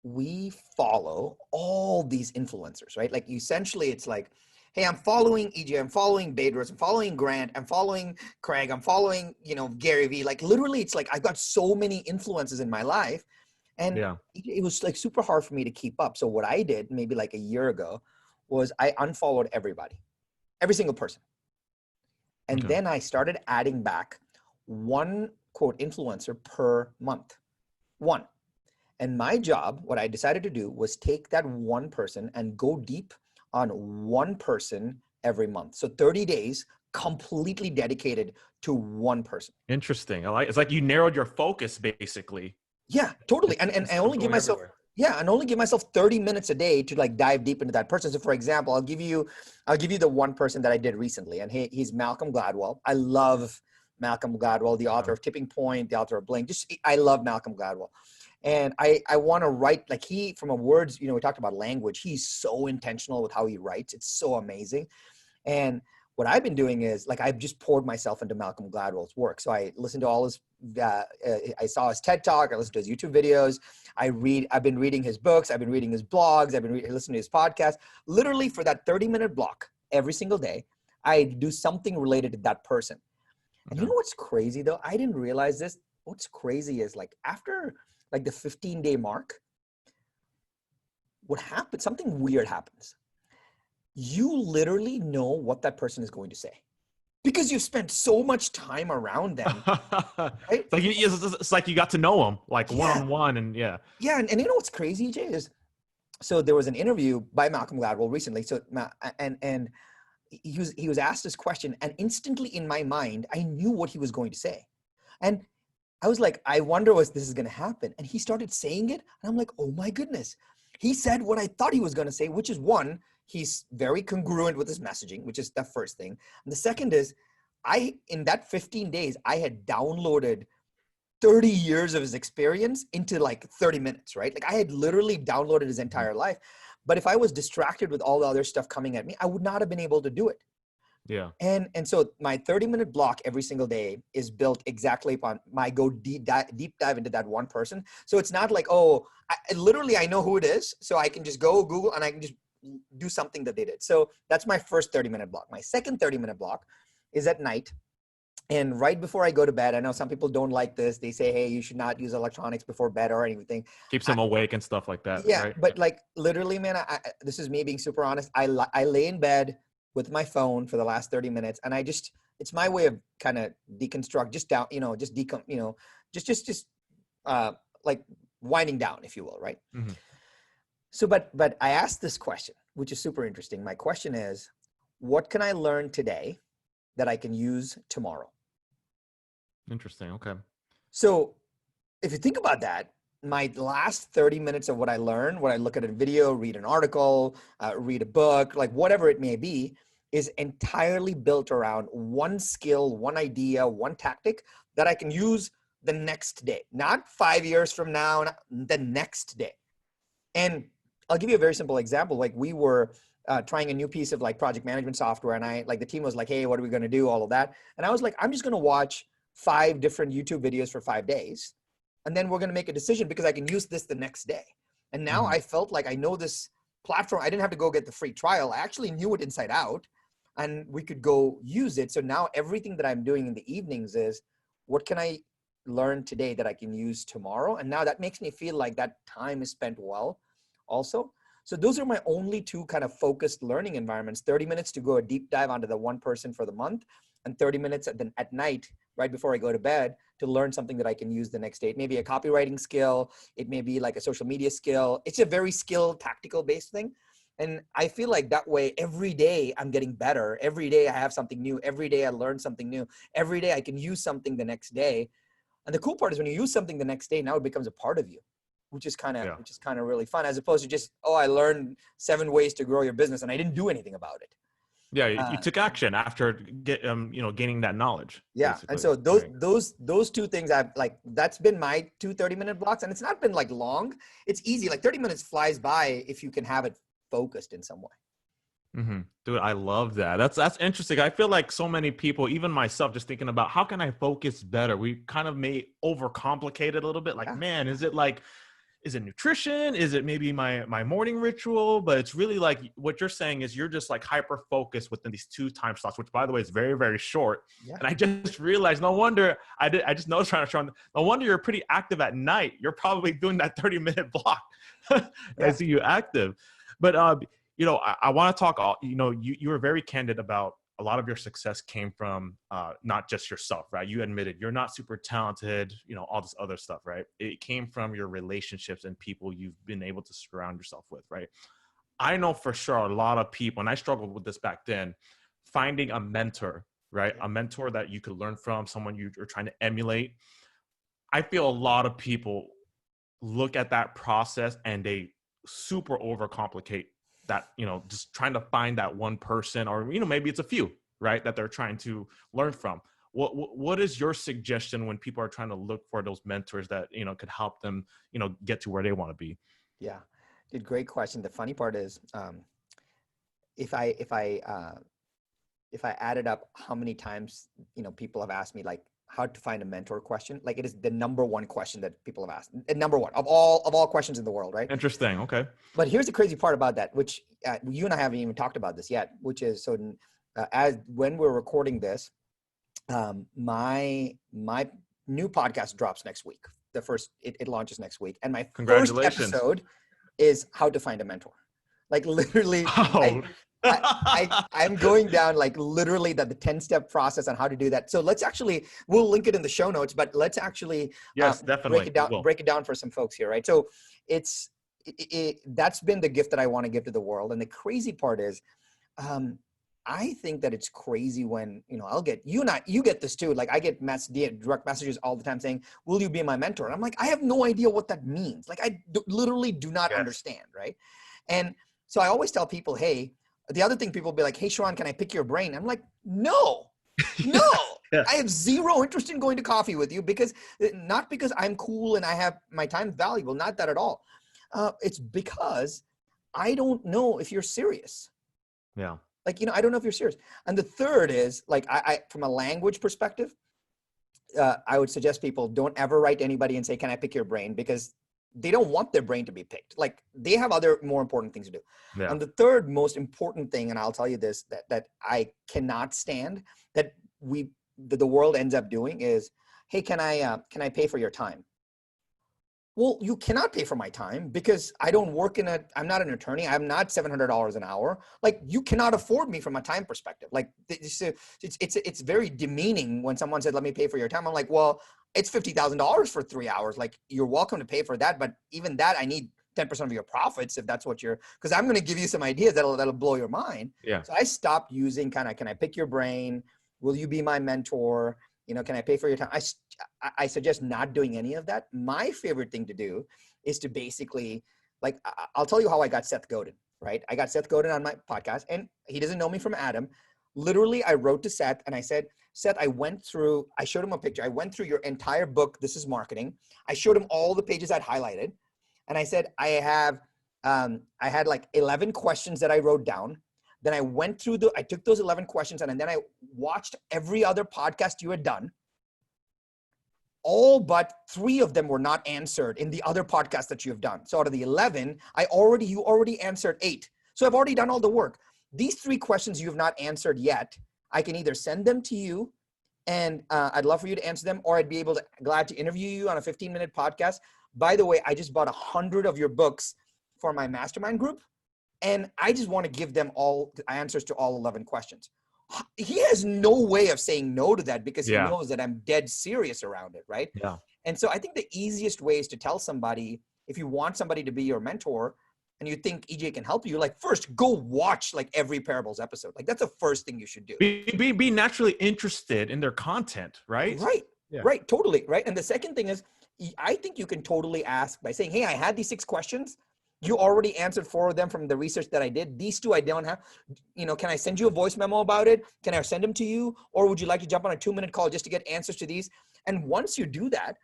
we follow all these influencers, right? Like essentially it's like, hey, I'm following EJ, I'm following Bedros, I'm following Grant, I'm following Craig, I'm following, Gary Vee. Like literally it's like, I've got so many influences in my life. And yeah. it was like super hard for me to keep up. So what I did maybe like a year ago was I unfollowed everybody, every single person. And then I started adding back one quote influencer per month, one. And my job, what I decided to do was take that one person and go deep on one person every month. So 30 days completely dedicated to one person. Interesting. It's like you narrowed your focus basically. Yeah, totally. And I only give myself, and only give myself 30 minutes a day to like dive deep into that person. So for example, I'll give you the one person that I did recently, and he's Malcolm Gladwell. I love Malcolm Gladwell, the author of Tipping Point, the author of Blink. I love Malcolm Gladwell. And I want to write like from a words, we talked about language. He's so intentional with how he writes. It's so amazing. And what I've been doing is like, I've just poured myself into Malcolm Gladwell's work. So I listened to all his, I saw his TED Talk, I listened to his YouTube videos. I've been reading his books. I've been reading his blogs. I've been listening to his podcast. Literally for that 30-minute block every single day, I do something related to that person. And you know what's crazy though? I didn't realize this. What's crazy is like after like the 15-day mark, what happens? Something weird happens. You literally know what that person is going to say. because you spent so much time around them, right? It's like you got to know them like Yeah. one-on-one, and yeah. Yeah. And you know what's crazy, Jay, is so there was an interview by Malcolm Gladwell recently. So, and he was asked this question, and instantly in my mind, I knew what he was going to say. And I was like, I wonder what this is going to happen. And he started saying it. And I'm like, oh my goodness. He said what I thought he was going to say, which is one, he's very congruent with his messaging, which is the first thing. And the second is, in that 15 days, I had downloaded 30 years of his experience into like 30 minutes, right? Like I had literally downloaded his entire life. But if I was distracted with all the other stuff coming at me, I would not have been able to do it. Yeah. And so my 30-minute block every single day is built exactly upon my deep dive into that one person. So it's not like, oh, I know who it is. So I can just go Google and I can just do something that they did. So that's my first 30-minute block. My second 30-minute block is at night. And right before I go to bed, I know some people don't like this. They say, hey, you should not use electronics before bed or anything. Keeps them awake and stuff like that. Yeah, right? but like literally, man, this is me being super honest. I lay in bed with my phone for the last 30 minutes. And it's my way of kind of deconstruct, like winding down, if you will. Right. Mm-hmm. So, but I asked this question, which is super interesting. My question is, what can I learn today that I can use tomorrow? Interesting. Okay. So if you think about that, my last 30 minutes of what I learn, what I look at a video, read an article, read a book, like whatever it may be, is entirely built around one skill, one idea, one tactic that I can use the next day, not 5 years from now, the next day. And I'll give you a very simple example. Like we were trying a new piece of like project management software, and the team was like, hey, what are we going to do? All of that. And I was like, I'm just going to watch 5 different YouTube videos for 5 days. And then we're going to make a decision because I can use this the next day. And now I felt like I know this platform. I didn't have to go get the free trial. I actually knew it inside out, and we could go use it. So now everything that I'm doing in the evenings is, what can I learn today that I can use tomorrow? And now that makes me feel like that time is spent well also. So those are my only 2 kind of focused learning environments: 30 minutes to go a deep dive onto the one person for the month, and 30 minutes at night, right before I go to bed, to learn something that I can use the next day. It may be a copywriting skill. It may be like a social media skill. It's a very skill, tactical based thing. And I feel like that way, every day I'm getting better. Every day I have something new. Every day I learn something new. Every day I can use something the next day. And the cool part is when you use something the next day, now it becomes a part of you, which is kind of really fun, as opposed to just, oh, I learned 7 ways to grow your business and I didn't do anything about it. Yeah, you took action after gaining that knowledge. Yeah, basically. and so those 2 things that's been my 2 30-minute blocks, and it's not been like long. It's easy. Like 30 minutes flies by if you can have it focused in some way. Mm-hmm. Dude, I love that. That's interesting. I feel like so many people, even myself, just thinking about how can I focus better? We kind of may overcomplicate it a little bit. Like, man, is it nutrition? Is it maybe my morning ritual? But it's really like what you're saying is you're just like hyper focused within these 2 time slots, which by the way is very, very short. Yeah. And I just realized, no wonder I just noticed, Sharran, no wonder you're pretty active at night. You're probably doing that 30-minute block. I see you active. But I want to talk, you were very candid about a lot of your success came from not just yourself, right? You admitted you're not super talented, all this other stuff, right? It came from your relationships and people you've been able to surround yourself with, right? I know for sure a lot of people, and I struggled with this back then, finding a mentor, right? A mentor that you could learn from, someone you're trying to emulate. I feel a lot of people look at that process and they super overcomplicate that, just trying to find that one person, or, maybe it's a few, right, that they're trying to learn from. What is your suggestion when people are trying to look for those mentors that, could help them, get to where they want to be? Yeah, dude, great question. The funny part is, if I added up how many times, people have asked me like how to find a mentor question, like it is the number 1 question that people have asked, and number 1 of all questions in the world, right? Interesting. Okay. But here's the crazy part about that, which you and I haven't even talked about this yet, which is, so as when we're recording this, my new podcast drops next week. It launches next week, and my first episode is how to find a mentor. Like literally, I'm going down like literally the 10-step process on how to do that. So we'll link it in the show notes, but let's actually Yes, break definitely. it down, for some folks here, right? So that's been the gift that I want to give to the world. And the crazy part is, I think that it's crazy when, I'll get, you get this too. Like I get direct messages all the time saying, will you be my mentor? And I'm like, I have no idea what that means. Like literally do not understand. Right. And so I always tell people, hey, the other thing people be like, hey, Sharran, can I pick your brain? I'm like, no, Yes. I have zero interest in going to coffee with you not because I'm cool and I have my time valuable, not that at all. It's because I don't know if you're serious. Yeah. Like, I don't know if you're serious. And the third is like, I from a language perspective, I would suggest people don't ever write to anybody and say, can I pick your brain? Because they don't want their brain to be picked. Like they have other more important things to do. Yeah. And the third most important thing, and I'll tell you this, that I cannot stand that the world ends up doing is, hey, can I pay for your time? Well, you cannot pay for my time because I don't work I'm not an attorney. I'm not $700 an hour. Like you cannot afford me from a time perspective. Like it's very demeaning when someone said, let me pay for your time. I'm like, well, it's $50,000 for 3 hours. Like you're welcome to pay for that. But even that, I need 10% of your profits if that's what because I'm going to give you some ideas that'll blow your mind. Yeah. So I stopped using can I pick your brain? Will you be my mentor? Can I pay for your time? I suggest not doing any of that. My favorite thing to do is to basically, like, I'll tell you how I got Seth Godin, right? I got Seth Godin on my podcast and he doesn't know me from Adam. Literally, I wrote to Seth and I said, Seth, I showed him a picture. I went through your entire book. This is marketing. I showed him all the pages I'd highlighted. And I said, I had like 11 questions that I wrote down. Then I took those 11 questions and then I watched every other podcast you had done. All but 3 of them were not answered in the other podcasts that you have done. So out of the 11, you already answered 8. So I've already done all the work. These 3 questions you have not answered yet, I can either send them to you and I'd love for you to answer them, or I'd be glad to interview you on a 15-minute podcast. By the way, I just bought 100 of your books for my mastermind group. And I just want to give them all the answers to all 11 questions. He has no way of saying no to that because he knows that I'm dead serious around it, right? Yeah. And so I think the easiest way is to tell somebody, if you want somebody to be your mentor and you think EJ can help you, like first go watch like every Parables episode. Like that's the first thing you should do. Be naturally interested in their content, right? Right. Yeah. Right. Totally. Right. And the second thing is, I think you can totally ask by saying, hey, I had these 6 questions. You already answered 4 of them from the research that I did. These 2 I don't have. Can I send you a voice memo about it? Can I send them to you? Or would you like to jump on a 2-minute call just to get answers to these? And once you do that,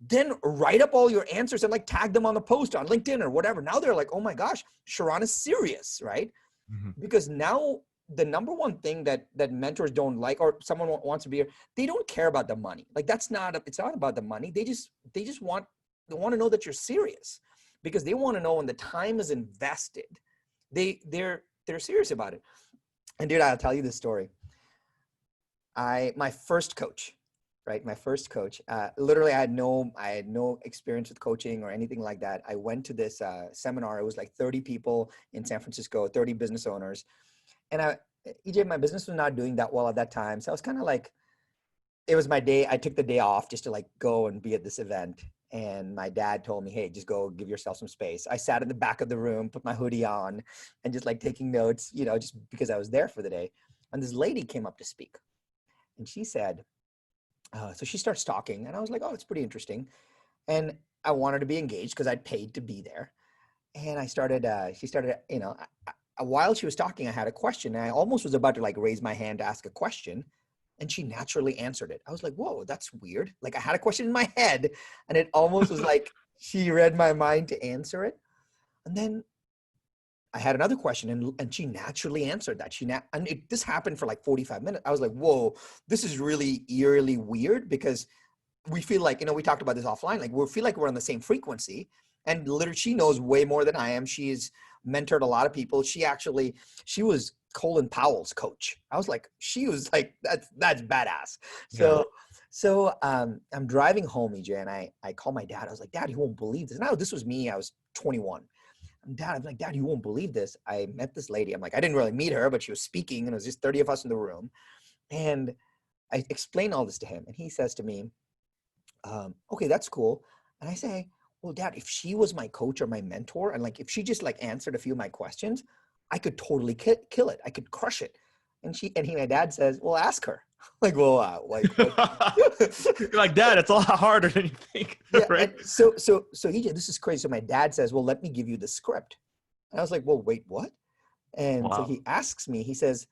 then write up all your answers and like tag them on the post on LinkedIn or whatever. Now they're like, oh my gosh, Sharran is serious, right? Mm-hmm. Because now the number one thing that mentors don't like, or someone wants to be, they don't care about the money. Like it's not about the money. They just want to know that you're serious. Because they want to know when the time is invested, they're serious about it. And dude, I'll tell you this story. My first coach, right? Literally I had no experience with coaching or anything like that. I went to this seminar. It was like 30 people in San Francisco, 30 business owners. And EJ, my business was not doing that well at that time. So I was kind of like, it was my day. I took the day off just to like go and be at this event. And my dad told me, hey, just go give yourself some space. I sat in the back of the room, put my hoodie on and just like taking notes, just because I was there for the day. And this lady came up to speak and she said, so she starts talking and I was like, oh, it's pretty interesting. And I wanted to be engaged because I'd paid to be there. And she started, while she was talking, I had a question and I almost was about to like raise my hand to ask a question. And she naturally answered it. I was like, whoa, that's weird. Like I had a question in my head and it almost was like she read my mind to answer it. And then I had another question and she naturally answered that. This happened for like 45 minutes. I was like, whoa, this is really eerily weird because we feel like, we talked about this offline. Like we feel like we're on the same frequency and literally she knows way more than I am. She's mentored a lot of people. She was Colin Powell's coach. I was like, she was like, that's badass. So I'm driving home, EJ, and I call my dad. I was like, Dad, you won't believe this. Now this was me. I was 21. And Dad, I'm like, Dad, you won't believe this. I met this lady. I'm like, I didn't really meet her, but she was speaking, and it was just 30 of us in the room. And I explained all this to him, and he says to me, okay, that's cool. And I say, well, Dad, if she was my coach or my mentor, and like if she just like answered a few of my questions, I could totally kill it. I could crush it. My dad says, well, ask her. Like, well, You're like, Dad, it's a lot harder than you think, yeah. right? And so EJ, this is crazy. So my dad says, well, let me give you the script. And I was like, well, wait, what? And so Wow. he asks me, he says,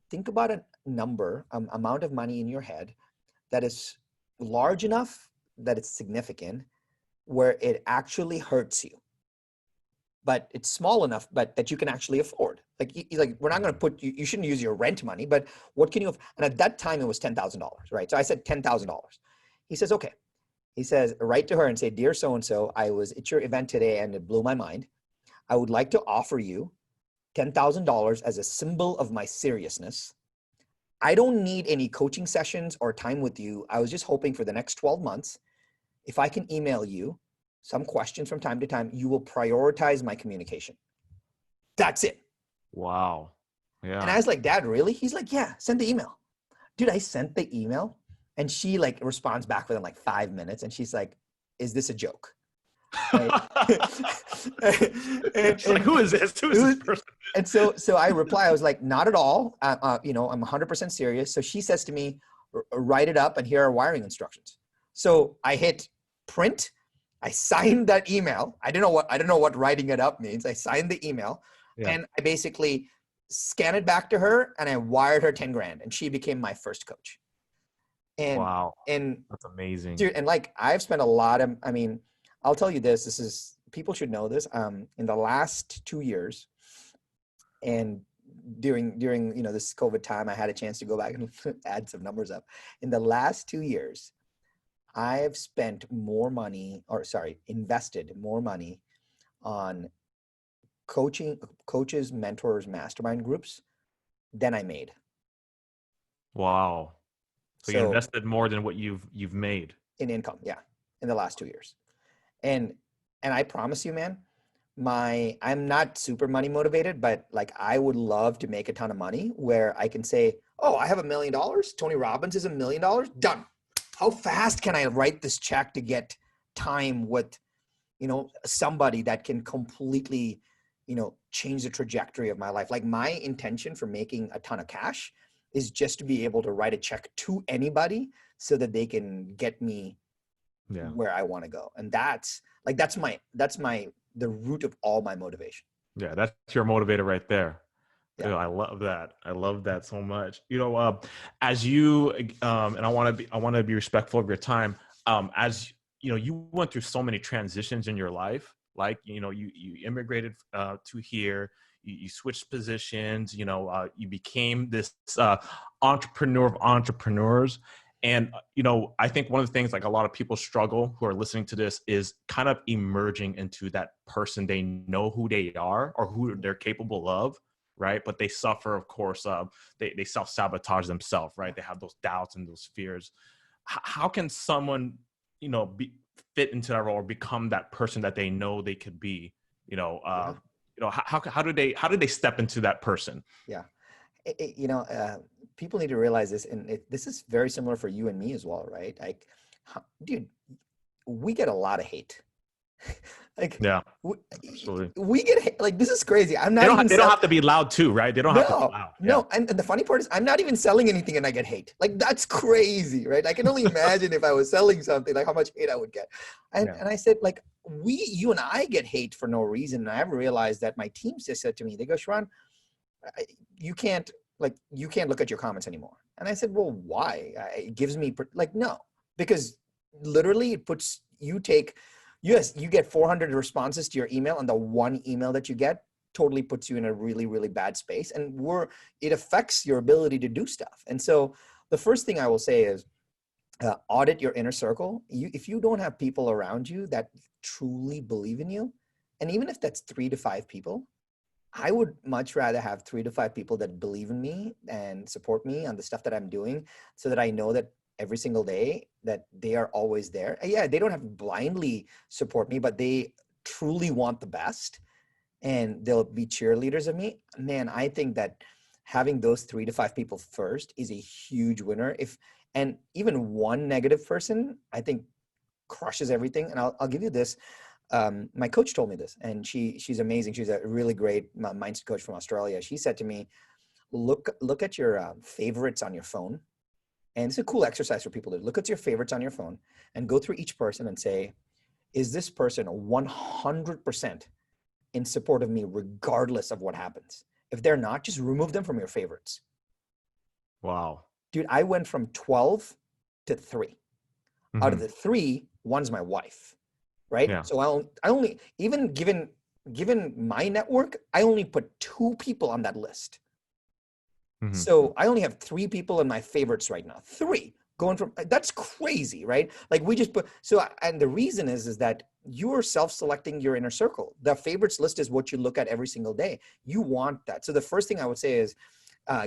think about a number, amount of money in your head that is large enough that it's significant, where it actually hurts you, but it's small enough, but that you can actually afford. Like, he's like, we're not going to put you, you shouldn't use your rent money, but what can you, and at that time it was $10,000, right? So I said $10,000. He says, okay. He says, write to her and say, dear so-and-so, I was at your event today and it blew my mind. I would like to offer you $10,000 as a symbol of my seriousness. I don't need any coaching sessions or time with you. I was just hoping for the next 12 months, if I can email you some questions from time to time, you will prioritize my communication. That's it. Wow. Yeah. And I was like, Dad, really? He's like, yeah, send the email. Dude, I sent the email and she like responds back within like 5 minutes. And she's like, is this a joke? Right? Like, who is this? Who is this person? And so I reply, I was like, not at all. I'm 100% serious. So she says to me, write it up and here are wiring instructions. So I hit print. I signed that email. I don't know what writing it up means. I signed the email and I basically scanned it back to her and I wired her 10 grand and she became my first coach. And, wow. And that's amazing. Dude, and like I've spent a lot of, I'll tell you this, people should know this. In the last 2 years and during this COVID time, I had a chance to go back and add some numbers up. In the last 2 years, I've spent more money, invested more money on coaches, mentors, mastermind groups than I made. Wow. So you invested more than what you've made in income. Yeah. In the last 2 years. And I promise you, man, I'm not super money motivated, but like I would love to make a ton of money where I can say, oh, I have $1 million. Tony Robbins is $1 million. Done. How fast can I write this check to get time with, somebody that can completely, change the trajectory of my life? Like my intention for making a ton of cash is just to be able to write a check to anybody so that they can get me where I want to go. And that's the root of all my motivation. Yeah. That's your motivator right there. Yeah. Ew, I love that. I love that so much. As you, and I want to be respectful of your time. As you went through so many transitions in your life. Like, you immigrated to here, you switched positions, you became this entrepreneur of entrepreneurs. And, I think one of the things like a lot of people struggle who are listening to this is kind of emerging into that person. They know who they are or who they're capable of. Right. But they suffer, of course, they self-sabotage themselves. Right. They have those doubts and those fears. How can someone, fit into that role or become that person that they know they could be? How do they step into that person? Yeah. People need to realize this, and this is very similar for you and me as well, right? Like, dude, we get a lot of hate. Like, yeah, absolutely. We get hate. Like, this is crazy. I'm not. They don't have to be loud too, right? They don't have to be loud. No, and the funny part is, I'm not even selling anything, and I get hate. Like, that's crazy, right? I can only imagine if I was selling something, like how much hate I would get. And I said, like, you and I get hate for no reason. And I have realized that my team just said to me, they go, Sharran, you can't look at your comments anymore. And I said, well, why? It gives me no, because literally it puts, you get 400 responses to your email, and the one email that you get totally puts you in a really, really bad space. And it affects your ability to do stuff. And so the first thing I will say is audit your inner circle. If you don't have people around you that truly believe in you, and even if that's 3 to 5 people, I would much rather have 3 to 5 people that believe in me and support me on the stuff that I'm doing, so that I know that every single day that they are always there. Yeah, they don't have to blindly support me, but they truly want the best and they'll be cheerleaders of me, man, I think that having those 3 to 5 people first is a huge winner. And even one negative person, I think crushes everything. And I'll give you this. My coach told me this, and she's amazing. She's a really great mindset coach from Australia. She said to me, look at your favorites on your phone. And it's a cool exercise for people to look at your favorites on your phone and go through each person and say, is this person 100% in support of me regardless of what happens? If they're not, just remove them from your favorites. Wow. Dude, I went from 12 to 3. Mm-hmm. Out of the 3, one's my wife, right? Yeah. So I only, even given my network, I only put 2 people on that list. Mm-hmm. So I only have 3 people in my favorites right now. 3 going from, that's crazy, right? Like we just put, so, and the reason is that you're self-selecting your inner circle. The favorites list is what you look at every single day. You want that. So the first thing I would say is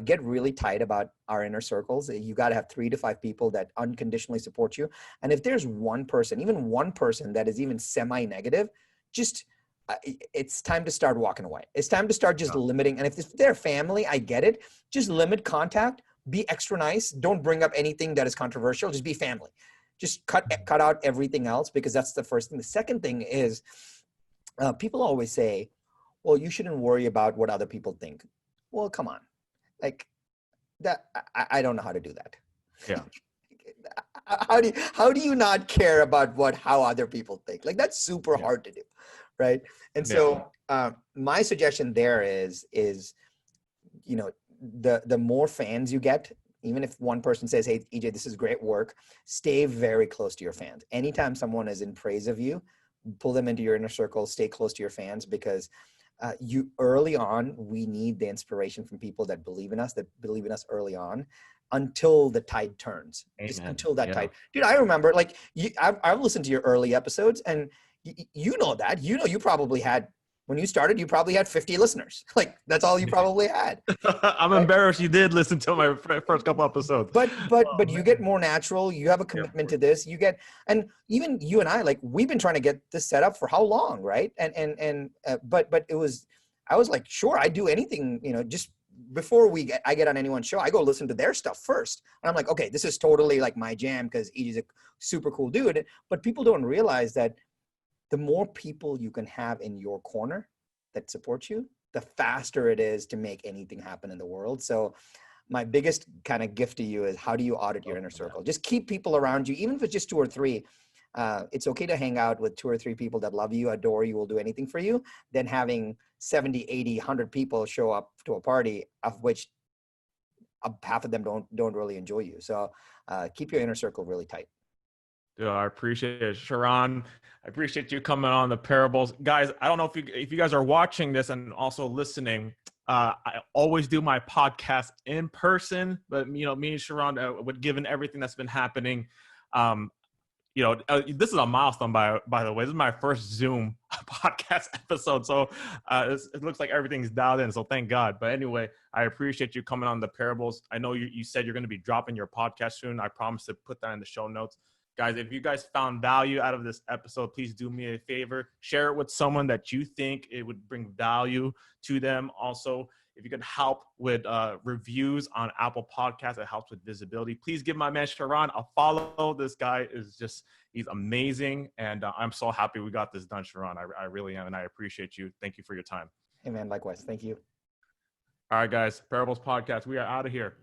get really tight about our inner circles. You got to have 3 to 5 people that unconditionally support you. And if there's one person, even one person that is even semi-negative, just it's time to start walking away. It's time to start just limiting. And if they're family, I get it. Just limit contact. Be extra nice. Don't bring up anything that is controversial. Just be family. Just cut out everything else, because that's the first thing. The second thing is people always say, well, you shouldn't worry about what other people think. Well, come on. Like that, I don't know how to do that. Yeah. How do you not care about how other people think? Like that's super hard to do. Right. And so my suggestion there is, you know, the more fans you get, even if one person says, hey, EJ, this is great work, stay very close to your fans. Anytime someone is in praise of you, pull them into your inner circle, stay close to your fans, because you early on, we need the inspiration from people that believe in us early on until the tide turns. Just until that tide. Dude, I remember like I've listened to your early episodes, and you know that, you probably had, when you started, you probably had 50 listeners. Like that's all you probably had. I'm embarrassed you did listen to my first couple episodes. But you get more natural. You have a commitment to this. You get, and even you and I, like we've been trying to get this set up for how long, right? But it was, I was like, sure, I do anything, just before I get on anyone's show, I go listen to their stuff first. And I'm like, okay, this is totally like my jam because EJ's a super cool dude. But people don't realize that the more people you can have in your corner that support you, the faster it is to make anything happen in the world. So my biggest kind of gift to you is, how do you audit your inner circle? Just keep people around you, even if it's just 2 or 3. It's okay to hang out with 2 or 3 people that love you, adore you, will do anything for you, than having 70, 80, 100 people show up to a party of which half of them don't really enjoy you. So keep your inner circle really tight. Dude, I appreciate it, Sharran. I appreciate you coming on the Parables, guys. I don't know if you guys are watching this and also listening. I always do my podcast in person, but me and Sharran, given everything that's been happening, this is a milestone by the way. This is my first Zoom podcast episode, so it looks like everything's dialed in. So thank God. But anyway, I appreciate you coming on the Parables. I know you said you're going to be dropping your podcast soon. I promise to put that in the show notes. Guys, if you guys found value out of this episode, please do me a favor. Share it with someone that you think it would bring value to them. Also, if you could help with reviews on Apple Podcasts, it helps with visibility. Please give my man Sharran a follow. This guy he's amazing. And I'm so happy we got this done, Sharran. I really am. And I appreciate you. Thank you for your time. Hey, man, likewise. Thank you. All right, guys. Parables Podcast. We are out of here.